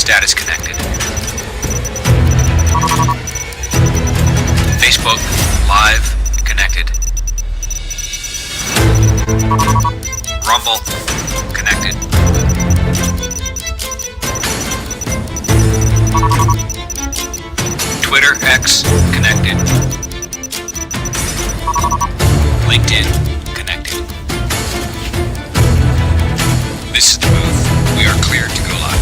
Status connected. Facebook Live connected. Rumble connected. Twitter X connected. LinkedIn connected. This is the booth. We are cleared to go live.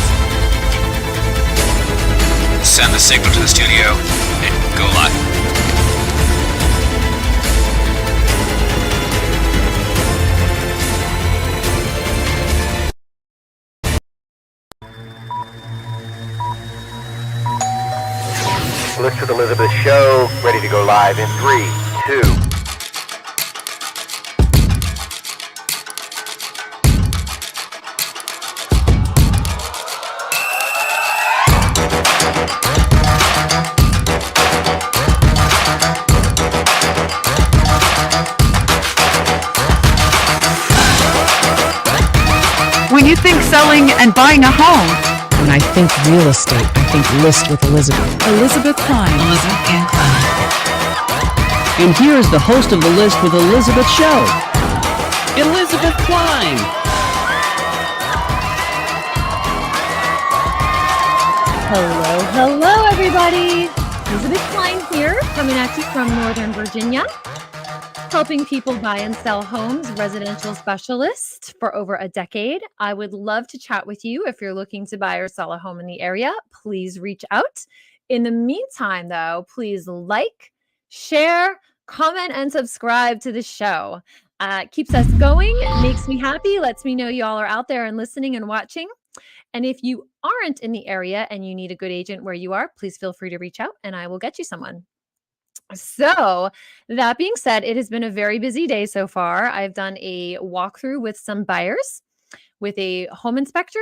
Send the signal to the studio and go live. List with Elizabeth show, ready to go live in 3, 2. When you think selling and buying a home, when I think real estate, I think List with Elizabeth. Elizabeth Klein. Elizabeth and Klein. And here is the host of the List with Elizabeth show, Elizabeth Klein. Hello, everybody. Elizabeth Klein here, coming at you from Northern Virginia, helping people buy and sell homes, residential specialist for over a decade. I would love to chat with you. If you're looking to buy or sell a home in the area, please reach out. In the meantime, though, please like, share, comment, and subscribe to the show. Keeps us going, makes me happy, lets me know y'all are out there and listening and watching. And if you aren't in the area and you need a good agent where you are, please feel free to reach out and I will get you someone. So that being said, it has been a very busy day so far. I've done a walkthrough with some buyers, with a home inspector,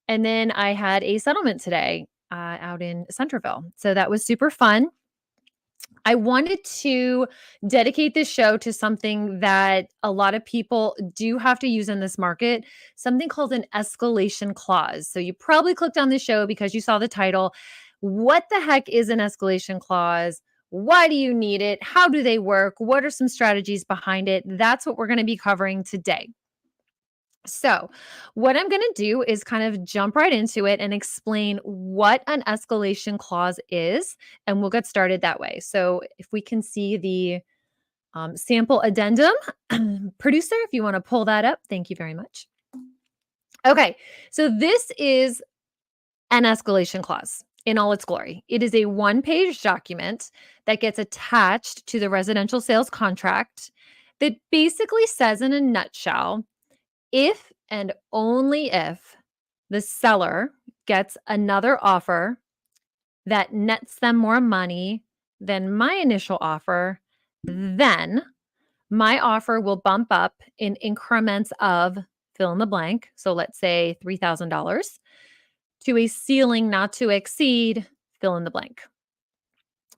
and then I had a settlement today out in Centerville. So that was super fun. I wanted to dedicate this show to something that a lot of people do have to use in this market, something called an escalation clause. So you probably clicked on this show because you saw the title. What the heck is an escalation clause? Why do you need it? How do they work? What are some strategies behind it? That's what we're going to be covering today. So what I'm going to do is kind of jump right into it and explain what an escalation clause is, and we'll get started that way. So if we can see the sample addendum, producer, if you want to pull that up, thank you very much. Okay, so this is an escalation clause in all its glory. It is a one-page document that gets attached to the residential sales contract that basically says in a nutshell, if and only if the seller gets another offer that nets them more money than my initial offer, then my offer will bump up in increments of fill in the blank. So let's say $3,000 to a ceiling not to exceed fill in the blank.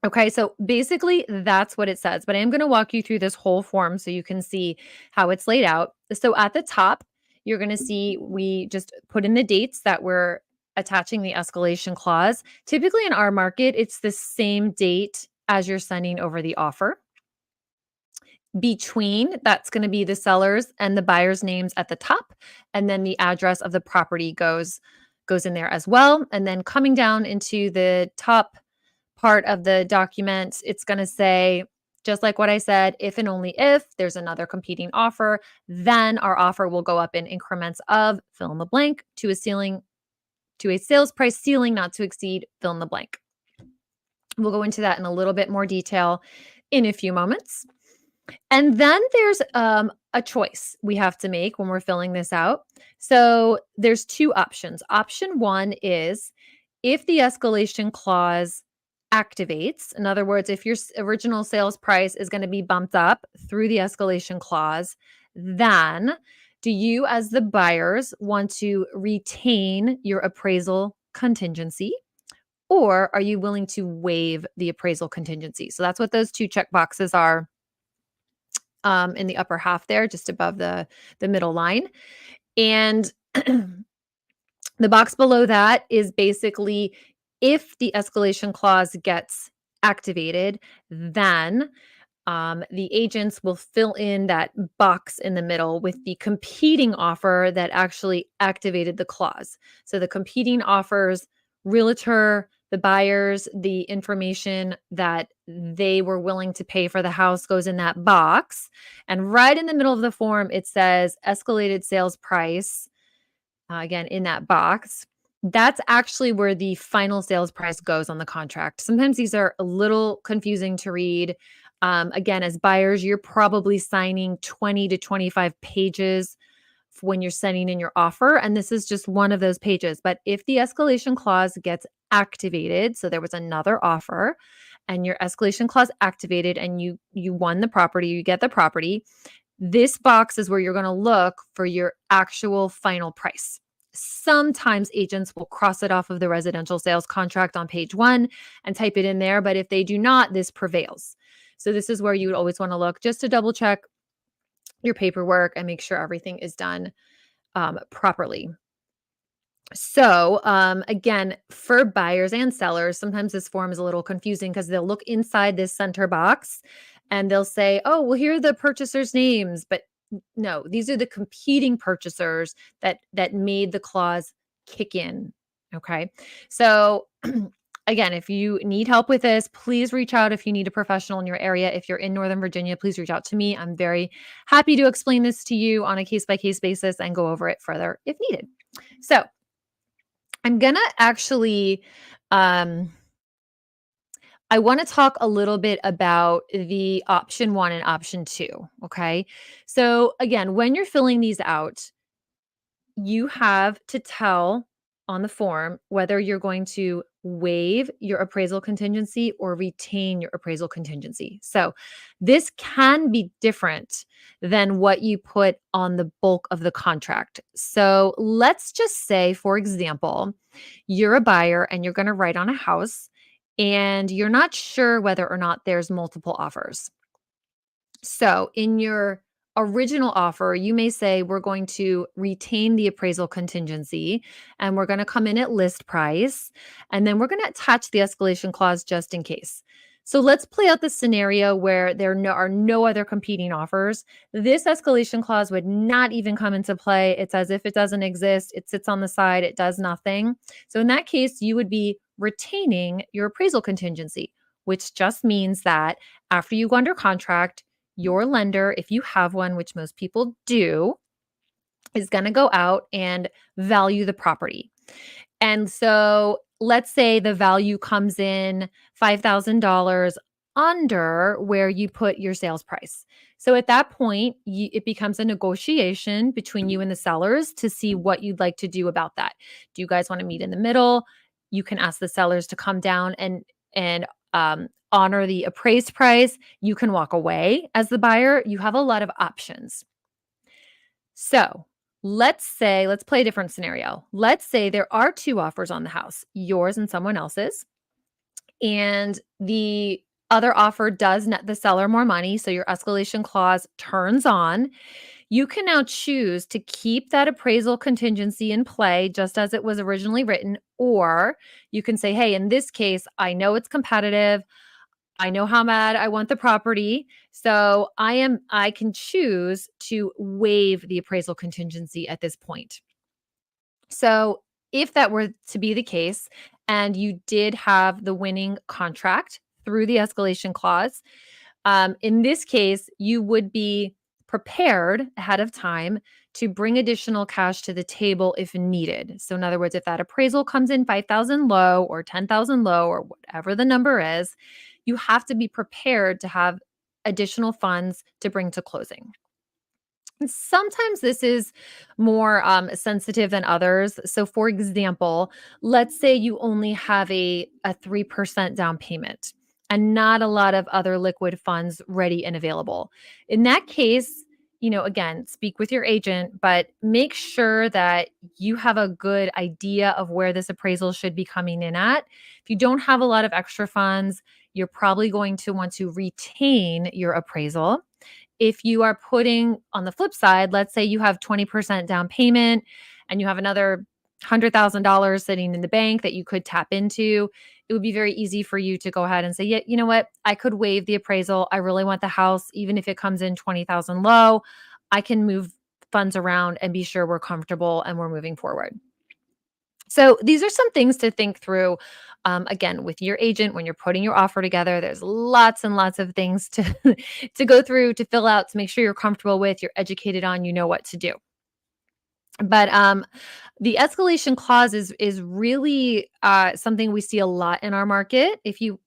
Okay, so basically that's what it says, but I am going to walk you through this whole form so you can see how it's laid out. So at the top, you're going to see we just put in the dates that we're attaching the escalation clause. Typically in our market, it's the same date as you're sending over the offer. Between, that's going to be the seller's and the buyer's names at the top, and then the address of the property goes in there as well. And then coming down into the top part of the document, it's going to say, just like what I said, if and only if there's another competing offer, then our offer will go up in increments of fill in the blank to a sales price ceiling not to exceed fill in the blank. We'll go into that in a little bit more detail in a few moments. And then there's a choice we have to make when we're filling this out. So there's two options. Option one is if the escalation clause activates. In other words, if your original sales price is going to be bumped up through the escalation clause, then do you as the buyers want to retain your appraisal contingency, or are you willing to waive the appraisal contingency? So that's what those two check boxes are in the upper half there, just above the middle line. And The box below that is basically if the escalation clause gets activated, then the agents will fill in that box in the middle with the competing offer that actually activated the clause. So the competing offers, realtor, the buyers, the information that they were willing to pay for the house goes in that box. And right in the middle of the form, it says escalated sales price, again, in that box. That's actually where the final sales price goes on the contract. Sometimes these are a little confusing to read. Again, as buyers, you're probably signing 20 to 25 pages when you're sending in your offer. And this is just one of those pages. But if the escalation clause gets activated, so there was another offer and your escalation clause activated and you won the property, you get the property, this box is where you're going to look for your actual final price. Sometimes agents will cross it off of the residential sales contract on page 1 and type it in there. But if they do not, this prevails. So this is where you would always want to look just to double check your paperwork and make sure everything is done properly. So again, for buyers and sellers, sometimes this form is a little confusing because they'll look inside this center box and they'll say, oh, well, here are the purchasers' names. But no, these are the competing purchasers that made the clause kick in. Okay. So again, if you need help with this, please reach out if you need a professional in your area. If you're in Northern Virginia, please reach out to me. I'm very happy to explain this to you on a case-by-case basis and go over it further if needed. So I'm going to actually, I want to talk a little bit about the option 1 and option 2. Okay. So again, when you're filling these out, you have to tell on the form whether you're going to waive your appraisal contingency or retain your appraisal contingency. So this can be different than what you put on the bulk of the contract. So let's just say, for example, you're a buyer and you're going to write on a house and you're not sure whether or not there's multiple offers. So in your original offer, you may say, we're going to retain the appraisal contingency and we're going to come in at list price. And then we're going to attach the escalation clause just in case. So let's play out the scenario where there are no other competing offers. This escalation clause would not even come into play. It's as if it doesn't exist. It sits on the side. It does nothing. So in that case, you would be retaining your appraisal contingency, which just means that after you go under contract, your lender, if you have one, which most people do, is going to go out and value the property. And so let's say the value comes in $5,000 under where you put your sales price. So at that point, it becomes a negotiation between you and the sellers to see what you'd like to do about that. Do you guys want to meet in the middle? You can ask the sellers to come down and honor the appraised price. You can walk away as the buyer. You have a lot of options. So let's play a different scenario. Let's say there are 2 offers on the house, yours and someone else's, and the other offer does net the seller more money. So your escalation clause turns on. You can now choose to keep that appraisal contingency in play just as it was originally written, or you can say, hey, in this case, I know it's competitive. I know how bad I want the property. So I can choose to waive the appraisal contingency at this point. So if that were to be the case, and you did have the winning contract through the escalation clause, in this case, you would be prepared ahead of time to bring additional cash to the table if needed. So in other words, if that appraisal comes in 5,000 low or 10,000 low or whatever the number is, you have to be prepared to have additional funds to bring to closing. And sometimes this is more sensitive than others. So for example, let's say you only have a 3% down payment and not a lot of other liquid funds ready and available. In that case, again, speak with your agent, but make sure that you have a good idea of where this appraisal should be coming in at. If you don't have a lot of extra funds, you're probably going to want to retain your appraisal. If you are putting on the flip side, let's say you have 20% down payment and you have another $100,000 sitting in the bank that you could tap into, it would be very easy for you to go ahead and say, yeah, you know what? I could waive the appraisal. I really want the house, even if it comes in 20,000 low, I can move funds around and be sure we're comfortable and we're moving forward. So these are some things to think through. Again, with your agent, when you're putting your offer together, there's lots and lots of things to to go through, to fill out, to make sure you're comfortable with, you're educated on, you know what to do. But the escalation clause is really something we see a lot in our market. If you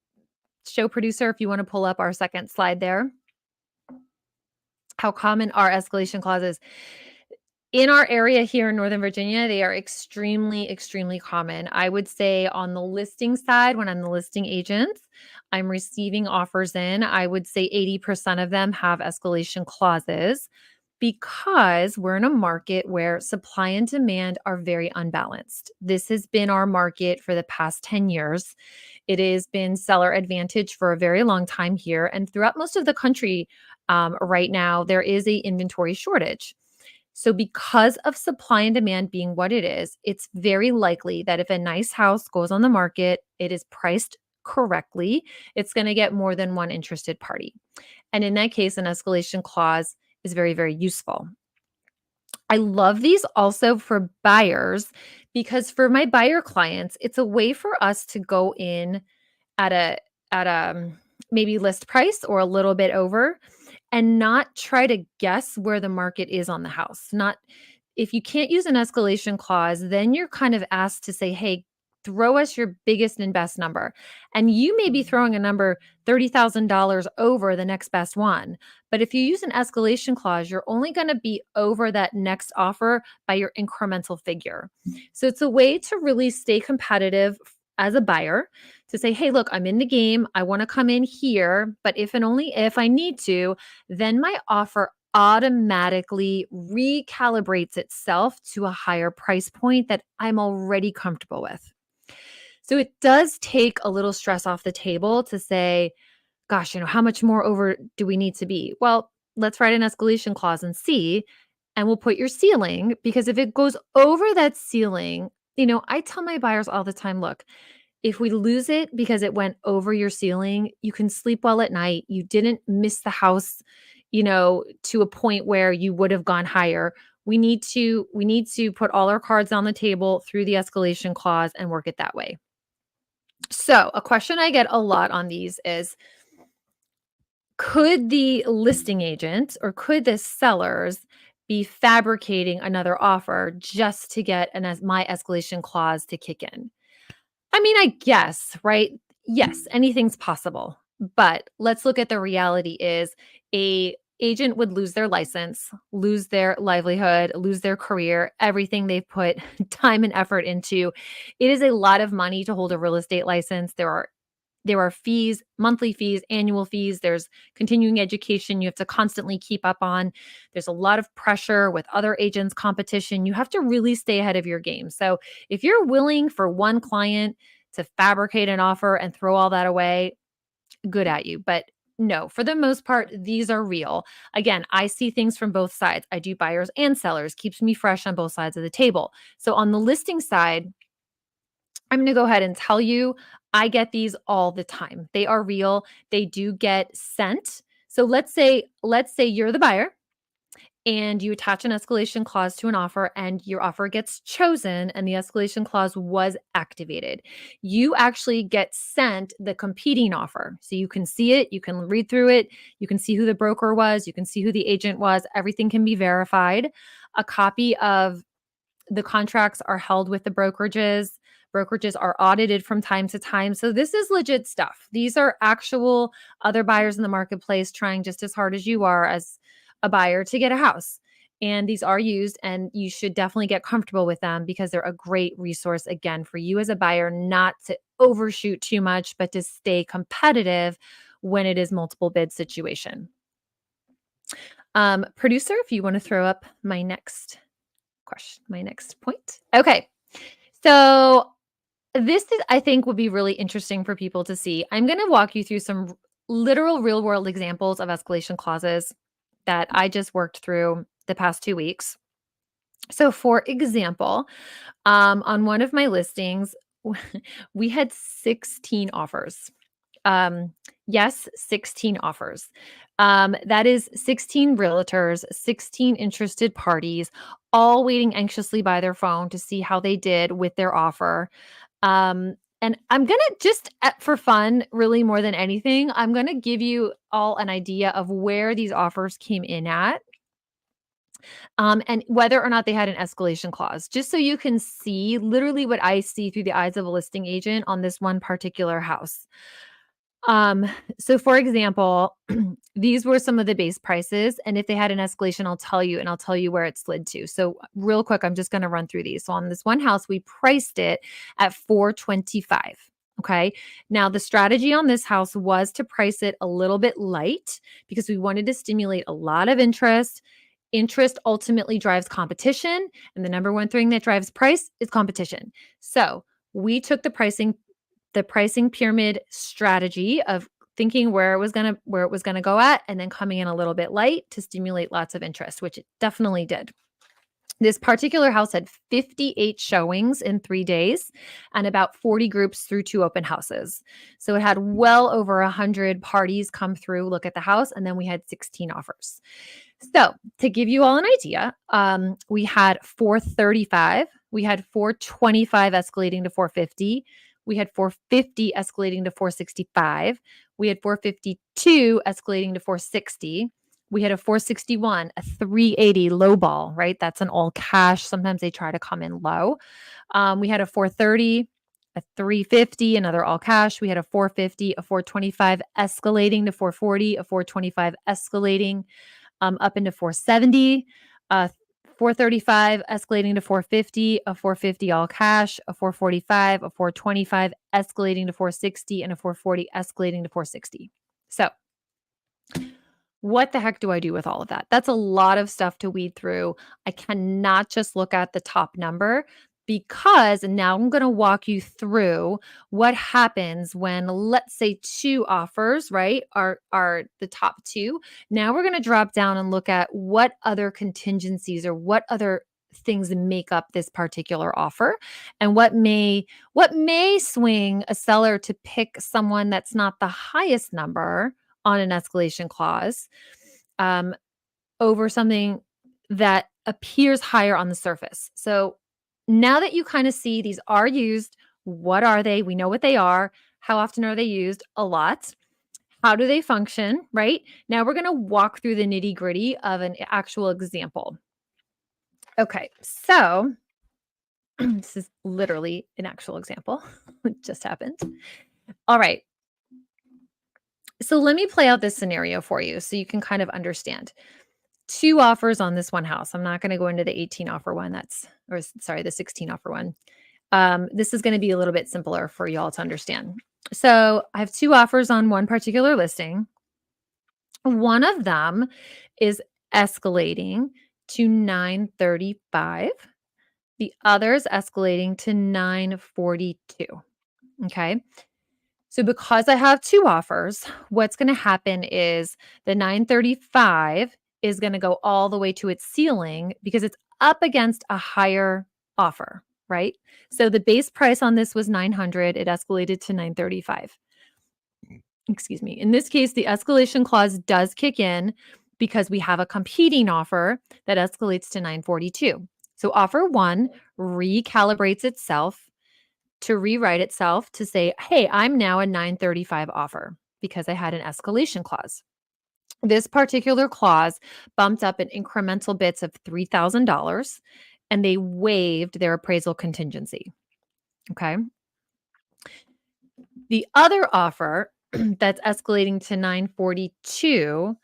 show producer, if you want to pull up our second slide there, how common are escalation clauses? In our area here in Northern Virginia, they are extremely, extremely common. I would say on the listing side, when I'm the listing agent, I'm receiving offers in. I would say 80% of them have escalation clauses because we're in a market where supply and demand are very unbalanced. This has been our market for the past 10 years. It has been seller advantage for a very long time here. And throughout most of the country right now, there is a inventory shortage. So because of supply and demand being what it is, it's very likely that if a nice house goes on the market, it is priced correctly, it's going to get more than one interested party. And in that case, an escalation clause is very, very useful. I love these also for buyers because for my buyer clients, it's a way for us to go in at a maybe list price or a little bit over and not try to guess where the market is on the house. Not if you can't use an escalation clause, then you're kind of asked to say, "Hey, throw us your biggest and best number." And you may be throwing a number $30,000 over the next best one. But if you use an escalation clause, you're only going to be over that next offer by your incremental figure. So it's a way to really stay competitive as a buyer, to say, hey, look, I'm in the game. I want to come in here, but if and only if I need to, then my offer automatically recalibrates itself to a higher price point that I'm already comfortable with. So it does take a little stress off the table to say, gosh, how much more over do we need to be? Well, let's write an escalation clause and see, and we'll put your ceiling, because if it goes over that ceiling, I tell my buyers all the time, look, if we lose it because it went over your ceiling, you can sleep well at night. You didn't miss the house, to a point where you would have gone higher. We need to put all our cards on the table through the escalation clause and work it that way. So, a question I get a lot on these is, could the listing agent or could the sellers be fabricating another offer just to get my escalation clause to kick in? I mean, I guess, right? Yes, anything's possible. But let's look at the reality is a agent would lose their license, lose their livelihood, lose their career, everything they've put time and effort into. It is a lot of money to hold a real estate license. There are fees, monthly fees, annual fees. There's continuing education you have to constantly keep up on. There's a lot of pressure with other agents, competition. You have to really stay ahead of your game. So if you're willing for one client to fabricate an offer and throw all that away, good at you. But no, for the most part, these are real. Again, I see things from both sides. I do buyers and sellers, keeps me fresh on both sides of the table. So on the listing side, I'm going to go ahead and tell you, I get these all the time. They are real. They do get sent. So let's say you're the buyer and you attach an escalation clause to an offer and your offer gets chosen and the escalation clause was activated. You actually get sent the competing offer. So you can see it, you can read through it, you can see who the broker was, you can see who the agent was, everything can be verified. A copy of the contracts are held with the brokerages. Brokerages are audited from time to time. So this is legit stuff. These are actual other buyers in the marketplace trying just as hard as you are as a buyer to get a house. And these are used, and you should definitely get comfortable with them because they're a great resource, again, for you as a buyer, not to overshoot too much, but to stay competitive when it is multiple bid situation. Producer, if you want to throw up my next question, my next point. Okay. So this is, I think, would be really interesting for people to see. I'm going to walk you through some literal real world examples of escalation clauses that I just worked through the past 2 weeks. So for example, on one of my listings, we had 16 offers. Um, yes, 16 offers. That is 16 realtors, 16 interested parties, all waiting anxiously by their phone to see how they did with their offer. And I'm going to just for fun, really more than anything, I'm going to give you all an idea of where these offers came in at. And whether or not they had an escalation clause, just so you can see literally what I see through the eyes of a listing agent on this one particular house. Um, so for example, these were some of the base prices. And if they had an escalation, I'll tell you, and I'll tell you where it slid to. So real quick, I'm just going to run through these. So on this one house, we priced it at 425. Okay. Now the strategy on this house was to price it a little bit light because we wanted to stimulate a lot of interest. Interest ultimately drives competition. And the number one thing that drives price is competition. So we took the pricing pyramid strategy of thinking where it was going to go at, and then coming in a little bit light to stimulate lots of interest, which it definitely did. This particular house had 58 showings in 3 days and about 40 groups through 2 open houses. So it had well over 100 parties come through, look at the house, and then we had 16 offers. So to give you all an idea, we had 435, we had 425 escalating to 450, we had 450 escalating to 465, we had 452 escalating to 460, we had a 461, a 380 low ball, right? That's an all cash. Sometimes they try to come in low. We had a 430, a 350, another all cash. We had a 450, a 425 escalating to 440, a 425 escalating up into 470, 435 escalating to 450, a 450 all cash, a 445, a 425 escalating to 460, and a 440 escalating to 460. So what the heck do I do with all of that? That's a lot of stuff to weed through. I cannot just look at the top number because now I'm going to walk you through what happens when, let's say, 2 offers, right, are the top 2. Now we're going to drop down and look at what other contingencies or what other things make up this particular offer, and what may swing a seller to pick someone that's not the highest number on an escalation clause over something that appears higher on the surface. So now that you kind of see these are used, what are they? We know what they are. How often are they used? A lot. How do they function, right? Now we're going to walk through the nitty-gritty of an actual example. Okay, so this is literally an actual example. It just happened. All right. So let me play out this scenario for you so you can kind of understand. 2 offers on this one house. I'm not going to go into the 18 offer one. The 16 offer one. This is going to be a little bit simpler for y'all to understand. So I have 2 offers on one particular listing. One of them is escalating to 935. The other is escalating to 942. Okay. So because I have 2 offers, what's going to happen is the 935 is going to go all the way to its ceiling because it's up against a higher offer, right? So the base price on this was 900. It escalated to 935. Excuse me. In this case, the escalation clause does kick in because we have a competing offer that escalates to 942. So offer 1 recalibrates itself to rewrite itself to say, hey, I'm now a 935 offer because I had an escalation clause. This particular clause bumped up in incremental bits of $3,000 and they waived their appraisal contingency. Okay. The other offer that's escalating to 942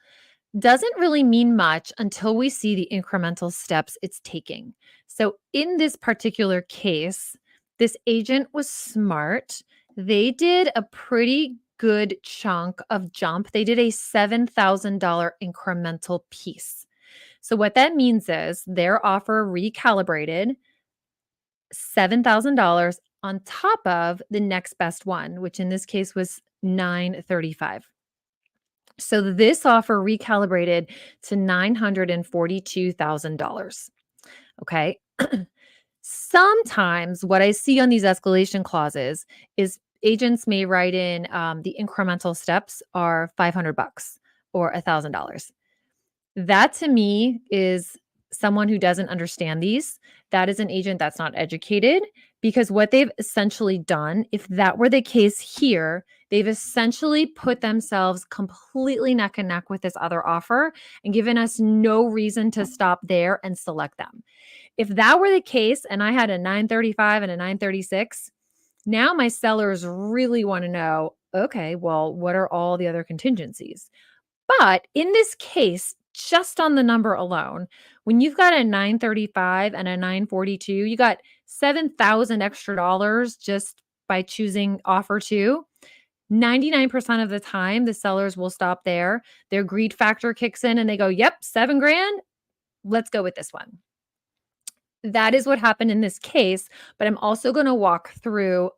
doesn't really mean much until we see the incremental steps it's taking. So in this particular case, this agent was smart. They did a pretty good chunk of jump. They did a $7,000 incremental piece. So what that means is their offer recalibrated $7,000 on top of the next best one, which in this case was 935. So this offer recalibrated to $942,000. Okay. Sometimes what I see on these escalation clauses is agents may write in the incremental steps are $500 or $1,000. That to me is someone who doesn't understand these. That is an agent that's not educated because what they've essentially done, if that were the case here, they've essentially put themselves completely neck and neck with this other offer and given us no reason to stop there and select them. If that were the case and I had a 935 and a 936, now my sellers really want to know, okay, well, what are all the other contingencies? But in this case, just on the number alone, when you've got a 935 and a 942, you got 7,000 extra dollars just by choosing offer 2. 99% of the time, the sellers will stop there. Their greed factor kicks in and they go, "Yep, 7 grand. Let's go with this one." That is what happened in this case, but I'm also going to walk through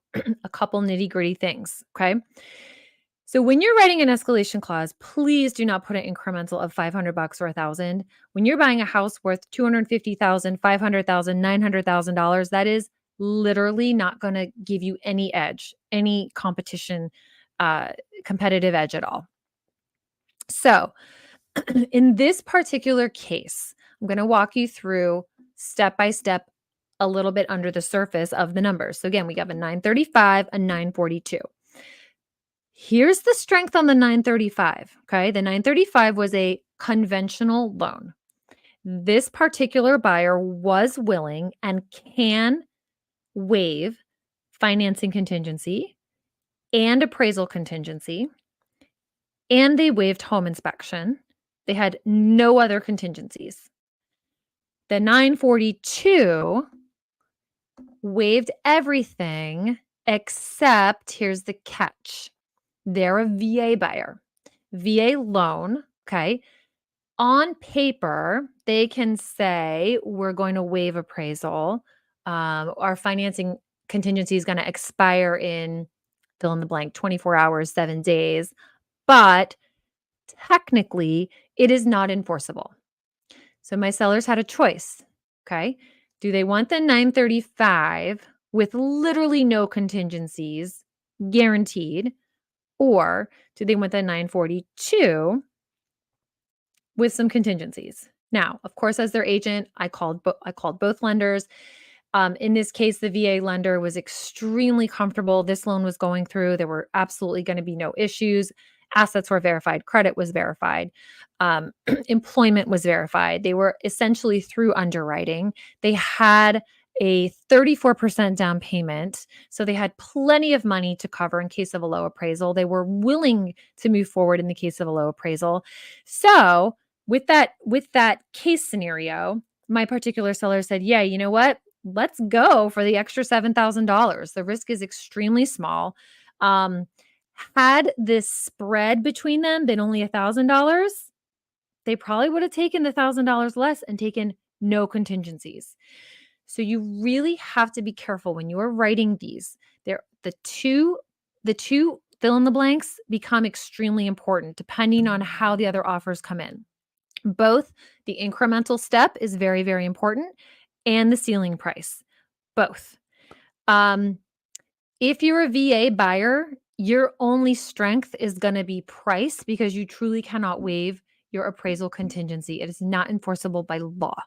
a couple nitty-gritty things, okay? So when you're writing an escalation clause, please do not put an incremental of $500 or 1,000. When you're buying a house worth $250,000, $500,000, $900,000, that is literally not going to give you any edge, any competition, competitive edge at all. So in this particular case, I'm going to walk you through step by step a little bit under the surface of the numbers. So again, we have a 935, a 942. Here's the strength on the 935, okay? The 935 was a conventional loan. This particular buyer was willing and can waive financing contingency and appraisal contingency, and they waived home inspection. They had no other contingencies. The 942 waived everything except, here's the catch, they're a VA buyer. VA loan, okay? On paper, they can say, we're going to waive appraisal. Our financing contingency is going to expire in fill in the blank, 24 hours, 7 days. But technically, it is not enforceable. So my sellers had a choice, okay? Do they want the 935 with literally no contingencies guaranteed, or do they want the 942 with some contingencies? Now, of course, as their agent, I called both lenders. In this case, the VA lender was extremely comfortable. This loan was going through. There were absolutely going to be no issues. Assets were verified. Credit was verified. Employment was verified. They were essentially through underwriting. They had a 34% down payment. So they had plenty of money to cover in case of a low appraisal. They were willing to move forward in the case of a low appraisal. So with that case scenario, my particular seller said, yeah, you know what? Let's go for the extra $7,000. The risk is extremely small. Had this spread between them been only $1,000, they probably would have taken the $1,000 less and taken no contingencies. So you really have to be careful when you are writing these. The two fill in the blanks become extremely important depending on how the other offers come in. Both the incremental step is very, very important, and the ceiling price, both. If you're a VA buyer, your only strength is going to be price because you truly cannot waive your appraisal contingency. It is not enforceable by law.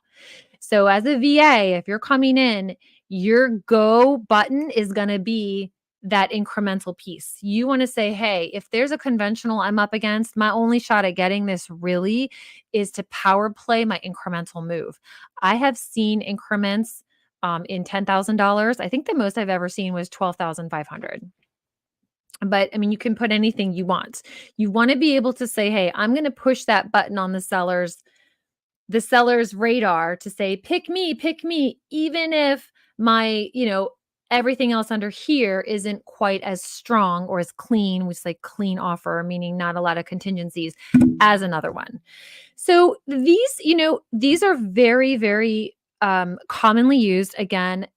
So as a VA, if you're coming in, your go button is going to be that incremental piece. You want to say, hey, if there's a conventional I'm up against, my only shot at getting this really is to power play my incremental move. I have seen increments in $10,000. I think the most I've ever seen was $12,500. But I mean, you can put anything you want. You want to be able to say, hey, I'm going to push that button on the seller's radar to say, pick me, even if my, everything else under here isn't quite as strong or as clean, which is like clean offer, meaning not a lot of contingencies, as another one. So these are very, very commonly used. Again,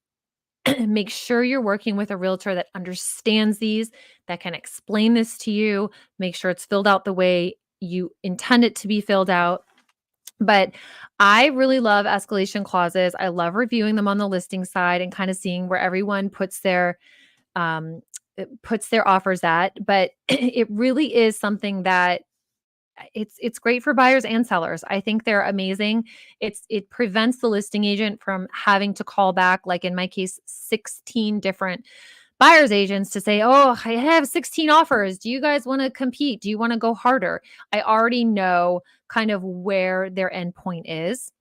make sure you're working with a realtor that understands these, that can explain this to you. Make sure it's filled out the way you intend it to be filled out. But I really love escalation clauses. I love reviewing them on the listing side and kind of seeing where everyone puts their offers at. But it really is something that it's great for buyers and sellers. I think they're amazing. It prevents the listing agent from having to call back, like in my case, 16 different buyer's agents to say, "Oh, I have 16 offers. Do you guys want to compete? Do you want to go harder?" I already know kind of where their endpoint is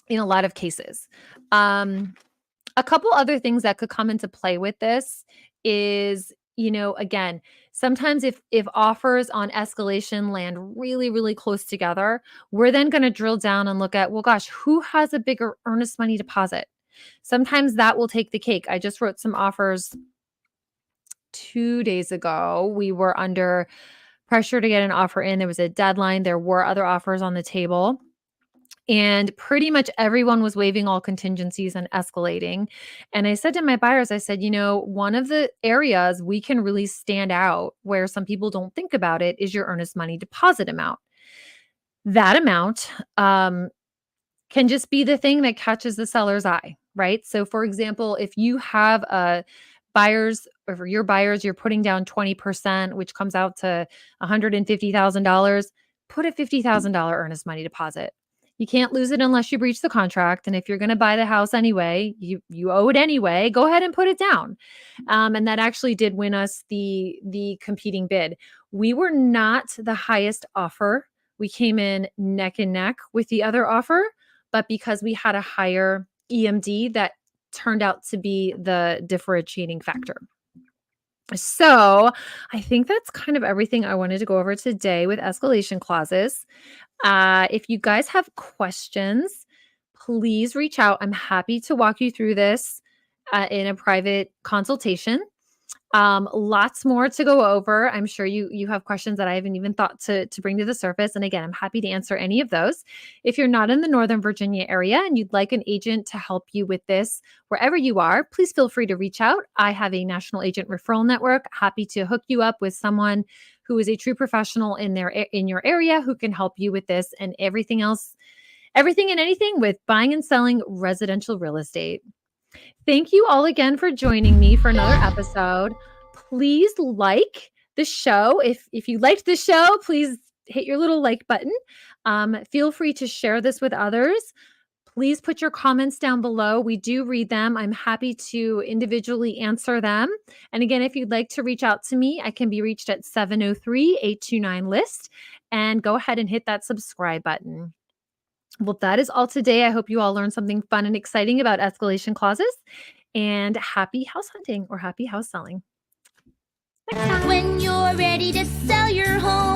in a lot of cases. A couple other things that could come into play with this is, again, sometimes if offers on escalation land really, really close together, we're then going to drill down and look at, well, gosh, who has a bigger earnest money deposit? Sometimes that will take the cake. I just wrote some offers 2 days ago. We were under pressure to get an offer in. There was a deadline. There were other offers on the table. And pretty much everyone was waiving all contingencies and escalating. And I said to my buyers, I said, one of the areas we can really stand out where some people don't think about it is your earnest money deposit amount. That amount can just be the thing that catches the seller's eye, right? So for example, if you have or for your buyers, you're putting down 20%, which comes out to $150,000, put a $50,000 earnest money deposit. You can't lose it unless you breach the contract. And if you're going to buy the house anyway, you owe it anyway, go ahead and put it down. And that actually did win us the competing bid. We were not the highest offer. We came in neck and neck with the other offer, but because we had a higher EMD, that turned out to be the differentiating factor. So I think that's kind of everything I wanted to go over today with escalation clauses. If you guys have questions, please reach out. I'm happy to walk you through this in a private consultation. Lots more to go over. I'm sure you have questions that I haven't even thought to bring to the surface. And again, I'm happy to answer any of those. If you're not in the Northern Virginia area and you'd like an agent to help you with this, wherever you are, please feel free to reach out. I have a national agent referral network. Happy to hook you up with someone who is a true professional in your area who can help you with this and everything else, everything and anything with buying and selling residential real estate. Thank you all again for joining me for another episode. Please like the show. If you liked the show, please hit your little like button. Feel free to share this with others. Please put your comments down below. We do read them. I'm happy to individually answer them. And again, if you'd like to reach out to me, I can be reached at 703-829-LIST. And go ahead and hit that subscribe button. Well, that is all today. I hope you all learned something fun and exciting about escalation clauses. And happy house hunting or happy house selling. When you're ready to sell your home,